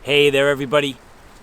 Hey there everybody,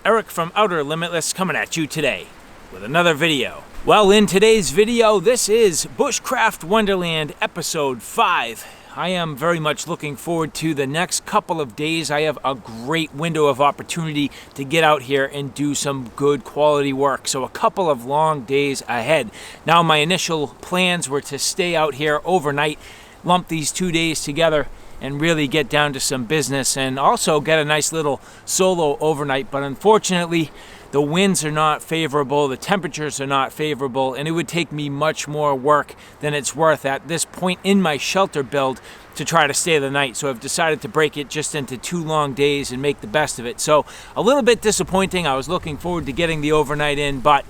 Eric from Outer Limitless coming at you today with another video. Well, in today's video, this is Bushcraft Wonderland episode 5. I am very much looking forward to the next couple of days. I have a great window of opportunity to get out here and do some good quality work. So a couple of long days ahead. Now my initial plans were to stay out here overnight, lump these 2 days together, and really get down to some business and also get a nice little solo overnight. But unfortunately, the winds are not favorable, the temperatures are not favorable, and it would take me much more work than it's worth at this point in my shelter build to try to stay the night. So I've decided to break it just into 2 long days and make the best of it. So a little bit disappointing. I was looking forward to getting the overnight in, but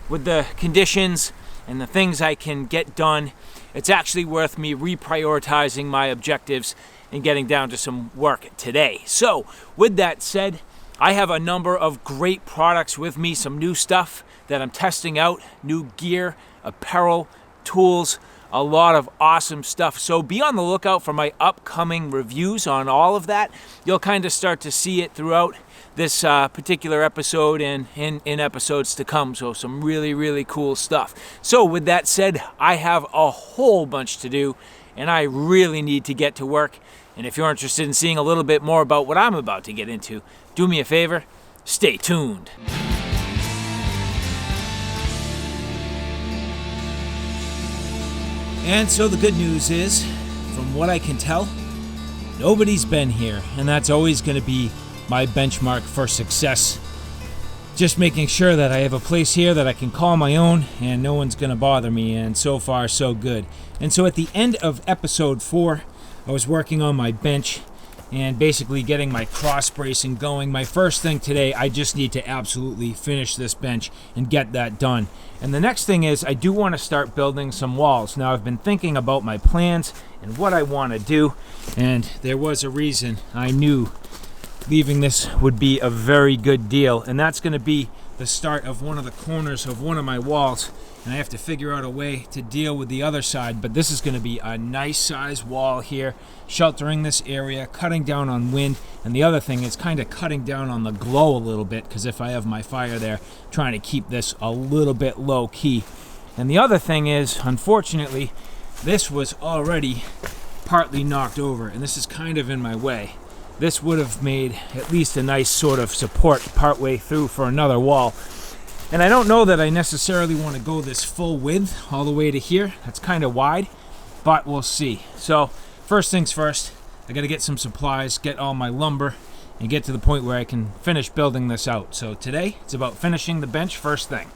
with the conditions and the things I can get done, it's actually worth me reprioritizing my objectives and getting down to some work today. So with that said, I have a number of great products with me, some new stuff that I'm testing out, new gear, apparel, tools, a lot of awesome stuff. So be on the lookout for my upcoming reviews on all of that. You'll kind of start to see it throughout this particular episode and in episodes to come. So some really, really cool stuff. So with that said, I have a whole bunch to do and I really need to get to work. And if you're interested in seeing a little bit more about what I'm about to get into, do me a favor, stay tuned. And so the good news is, from what I can tell, nobody's been here, and that's always going to be my benchmark for success. Just making sure that I have a place here that I can call my own and no one's going to bother me, and so far so good. And so at the end of episode 4, I was working on my bench and basically getting my cross bracing going. My first thing today, I just need to absolutely finish this bench and get that done. And the next thing is I do want to start building some walls. Now I've been thinking about my plans and what I want to do, and there was a reason I knew leaving this would be a very good deal, and that's going to be the start of one of the corners of one of my walls, and I have to figure out a way to deal with the other side. But this is going to be a nice size wall here, sheltering this area, cutting down on wind, and the other thing is kind of cutting down on the glow a little bit, because if I have my fire there, trying to keep this a little bit low key. And the other thing is, unfortunately, this was already partly knocked over, and this is kind of in my way. This would have made at least a nice sort of support partway through for another wall. And I don't know that I necessarily want to go this full width all the way to here. That's kind of wide, but we'll see. So first things first, I got to get some supplies, get all my lumber, and get to the point where I can finish building this out. So today, it's about finishing the bench first thing.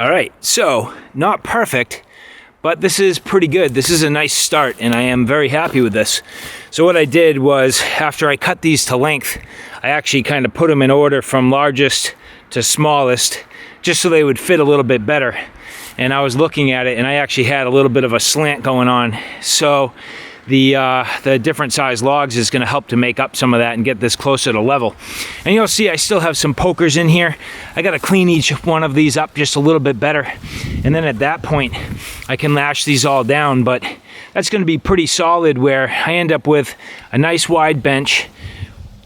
All right, so not perfect, but this is pretty good. This is a nice start, and I am very happy with this. So what I did was, after I cut these to length, I actually kind of put them in order from largest to smallest, just so they would fit a little bit better. And I was looking at it, and I actually had a little bit of a slant going on. So the different size logs is going to help to make up some of that and get this closer to level. And you'll see I still have some pokers in here. I got to clean each one of these up just a little bit better, and then at that point I can lash these all down. But that's going to be pretty solid, where I end up with a nice wide bench,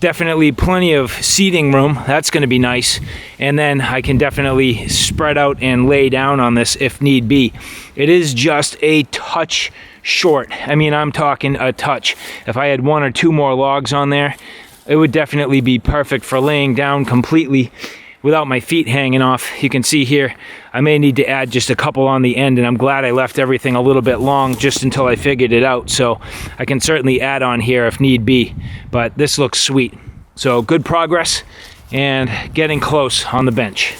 definitely plenty of seating room. That's going to be nice, and then I can definitely spread out and lay down on this if need be. It is just a touch short. I mean, I'm talking a touch. If I had 1 or 2 more logs on there, it would definitely be perfect for laying down completely without my feet hanging off. You can see here, I may need to add just a couple on the end, and I'm glad I left everything a little bit long just until I figured it out. So I can certainly add on here if need be, but this looks sweet. So good progress and getting close on the bench.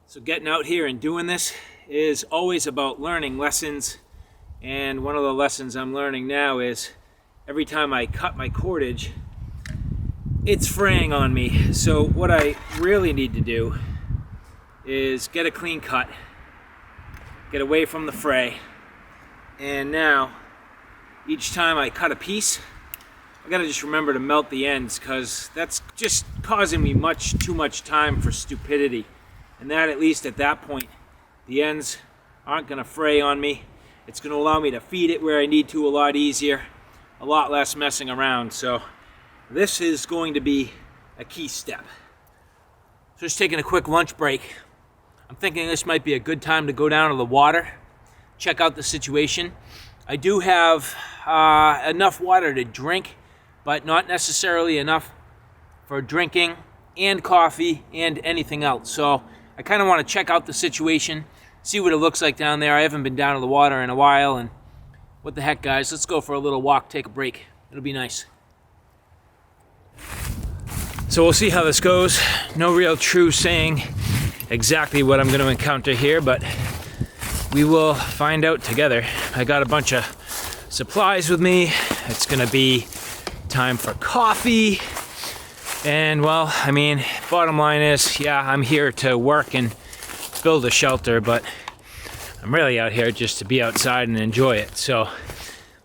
So getting out here and doing this is always about learning lessons, and one of the lessons I'm learning now is every time I cut my cordage, it's fraying on me. So what I really need to do is get a clean cut, get away from the fray, and now each time I cut a piece, I gotta just remember to melt the ends, because that's just causing me too much time for stupidity. And that, at least at that point, the ends aren't going to fray on me. It's going to allow me to feed it where I need to a lot easier, a lot less messing around. So this is going to be a key step. So just taking a quick lunch break. I'm thinking this might be a good time to go down to the water, check out the situation. I do have enough water to drink, but not necessarily enough for drinking and coffee and anything else. So I kind of want to check out the situation, see what it looks like down there. I haven't been down to the water in a while, and what the heck, guys, let's go for a little walk, take a break. It'll be nice. So we'll see how this goes. No real true saying exactly what I'm going to encounter here, but we will find out together. I got a bunch of supplies with me. It's going to be time for coffee. And well, I mean, bottom line is, yeah, I'm here to work and build a shelter, but I'm really out here just to be outside and enjoy it. So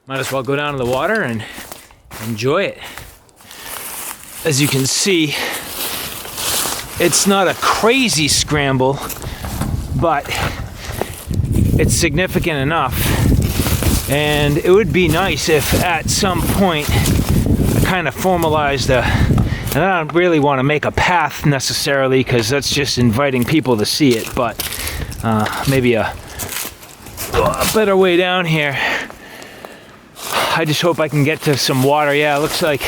might as well go down to the water and enjoy it. As you can see, it's not a crazy scramble, but it's significant enough. And it would be nice if at some point I kind of formalized and I don't really want to make a path necessarily, because that's just inviting people to see it, but maybe a better way down here. I just hope I can get to some water. Yeah, it looks like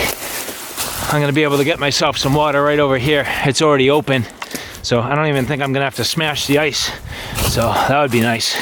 I'm gonna be able to get myself some water right over here. It's already open, so I don't even think I'm gonna have to smash the ice. So that would be nice.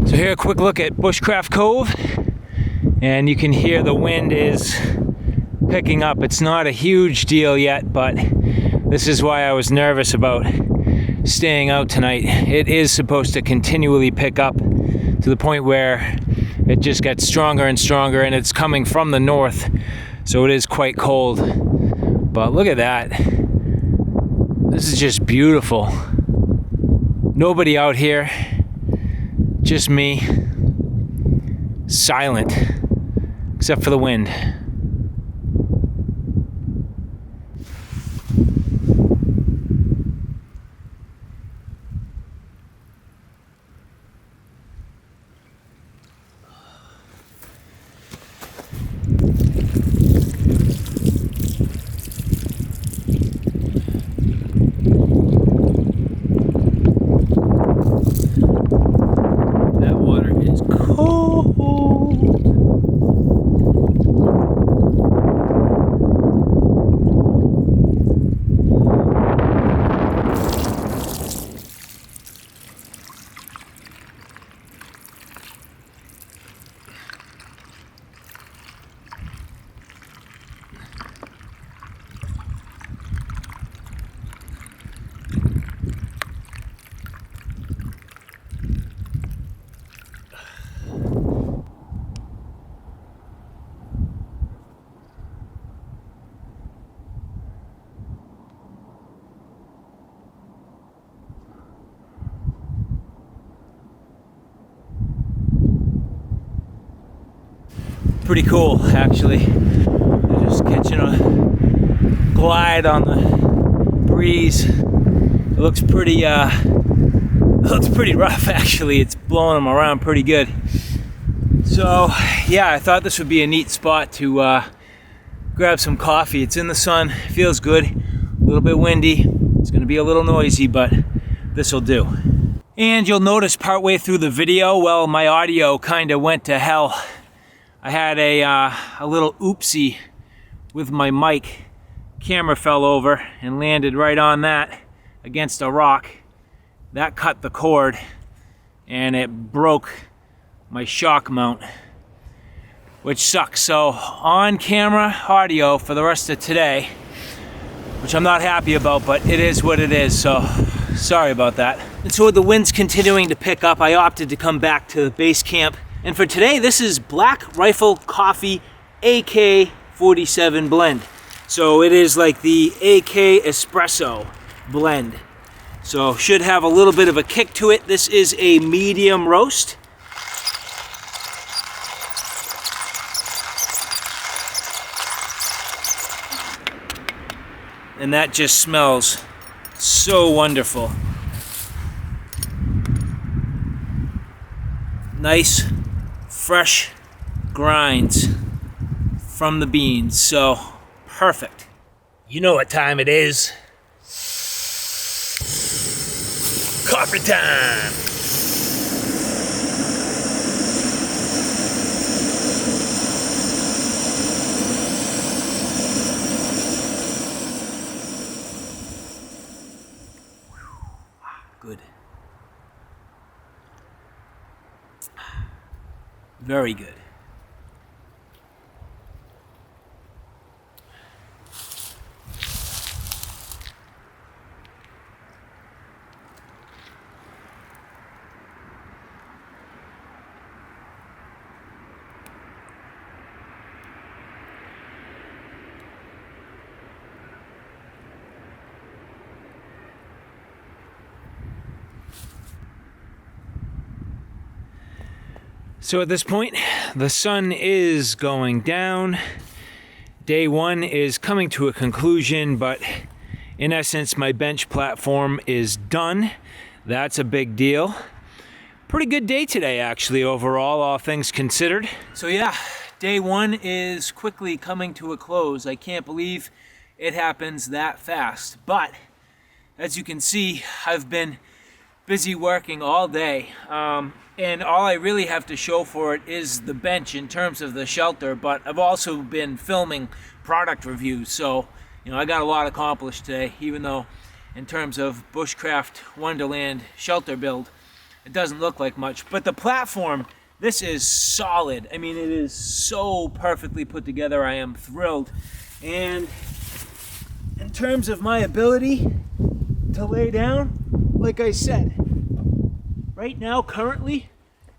So here, a quick look at Bushcraft Cove, and you can hear the wind is picking up. It's not a huge deal yet, but this is why I was nervous about staying out tonight. It is supposed to continually pick up to the point where it just gets stronger and stronger, and it's coming from the north, so it is quite cold. But look at that. This is just beautiful. Nobody out here. Just me, silent, except for the wind. Pretty cool, actually. Just catching a glide on the breeze. It looks pretty rough, actually. It's blowing them around pretty good. So yeah, I thought this would be a neat spot to grab some coffee. It's in the sun, feels good, a little bit windy. It's gonna be a little noisy, but this will do. And you'll notice partway through the video, well, my audio kind of went to hell. I had a little oopsie with my mic. Camera fell over and landed right on that against a rock. That cut the cord and it broke my shock mount, which sucks. So on camera audio for the rest of today, which I'm not happy about, but it is what it is, so sorry about that. And so with the winds continuing to pick up, I opted to come back to the base camp. And for today, this is Black Rifle Coffee AK-47 blend. So it is like the AK Espresso blend. So should have a little bit of a kick to it. This is a medium roast. And that just smells so wonderful. Nice, fresh grinds from the beans, so perfect. You know what time it is. Coffee time! Good. Very good. So at this point, the sun is going down. Day one is coming to a conclusion, but in essence, my bench platform is done. That's a big deal. Pretty good day today, actually, overall, all things considered. So yeah, day one is quickly coming to a close. I can't believe it happens that fast, but as you can see, I've been busy working all day, and all I really have to show for it is the bench in terms of the shelter, but I've also been filming product reviews, so I got a lot accomplished today, even though in terms of Bushcraft Wonderland shelter build, it doesn't look like much. But the platform, this is solid. I mean, it is so perfectly put together. I am thrilled. And in terms of my ability to lay down, like I said, right now, currently,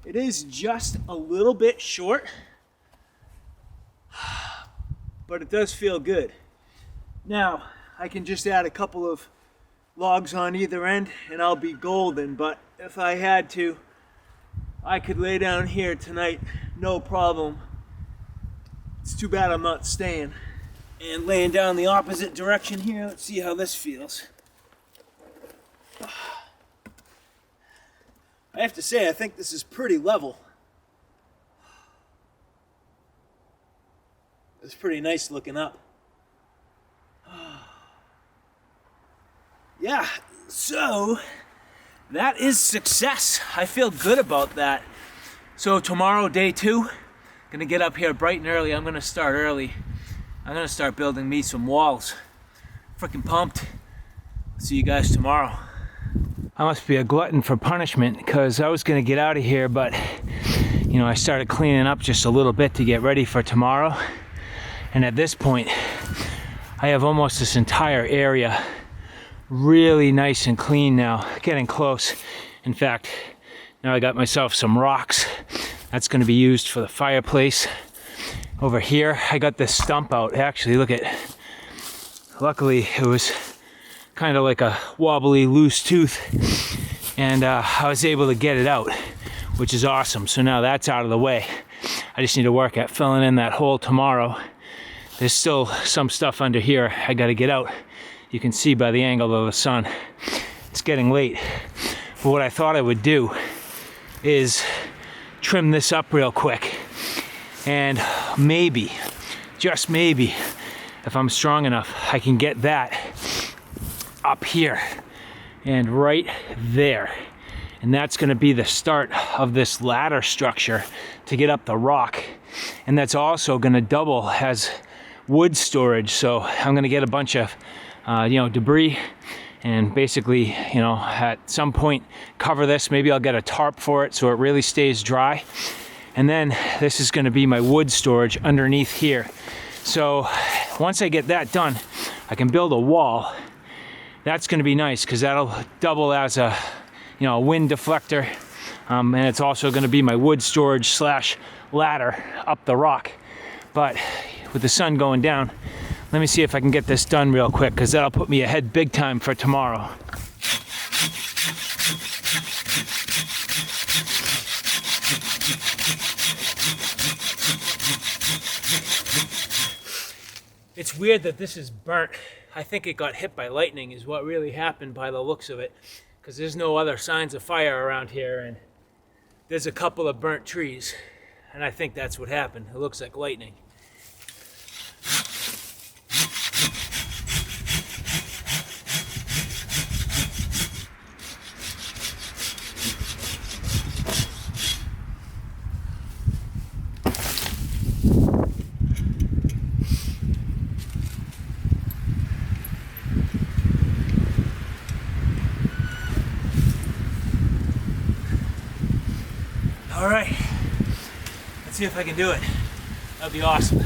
it is just a little bit short, but it does feel good. Now, I can just add a couple of logs on either end and I'll be golden, but if I had to, I could lay down here tonight, no problem. It's too bad I'm not staying. And laying down the opposite direction here, let's see how this feels. I have to say, I think this is pretty level. It's pretty nice looking up. Yeah, so that is success. I feel good about that. So tomorrow, day two, gonna get up here bright and early. I'm gonna start early. I'm gonna start building me some walls. Freaking pumped. See you guys tomorrow. I must be a glutton for punishment because I was gonna get out of here, but I started cleaning up just a little bit to get ready for tomorrow. And at this point, I have almost this entire area really nice and clean now, getting close. In fact, now I got myself some rocks. That's gonna be used for the fireplace. Over here, I got this stump out. Actually, look at, luckily it was kind of like a wobbly loose tooth, and I was able to get it out, which is awesome. So now that's out of the way. I just need to work at filling in that hole tomorrow. There's still some stuff under here I gotta get out. You can see by the angle of the sun, it's getting late. But what I thought I would do is trim this up real quick, and maybe, just maybe, if I'm strong enough, I can get that up here and right there. And that's gonna be the start of this ladder structure to get up the rock. And that's also gonna double as wood storage. So I'm gonna get a bunch of debris and basically, at some point cover this. Maybe I'll get a tarp for it so it really stays dry. And then this is gonna be my wood storage underneath here. So once I get that done, I can build a wall. That's gonna be nice because that'll double as a wind deflector. And it's also gonna be my wood storage slash ladder up the rock. But with the sun going down, let me see if I can get this done real quick, because that'll put me ahead big time for tomorrow. It's weird that this is burnt. I think it got hit by lightning is what really happened by the looks of it, because there's no other signs of fire around here, and there's a couple of burnt trees, and I think that's what happened. It looks like lightning. All right, let's see if I can do it. That'd be awesome.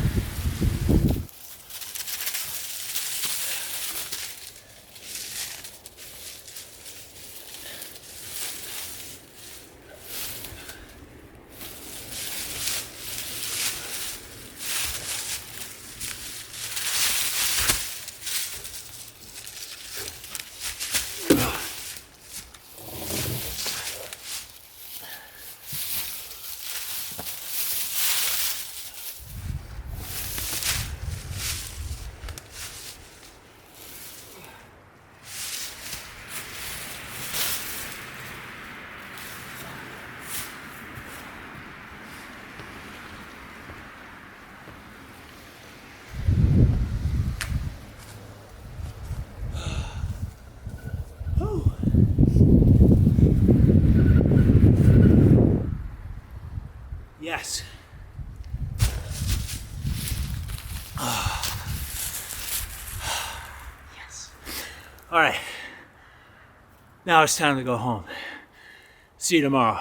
All right, now it's time to go home. See you tomorrow.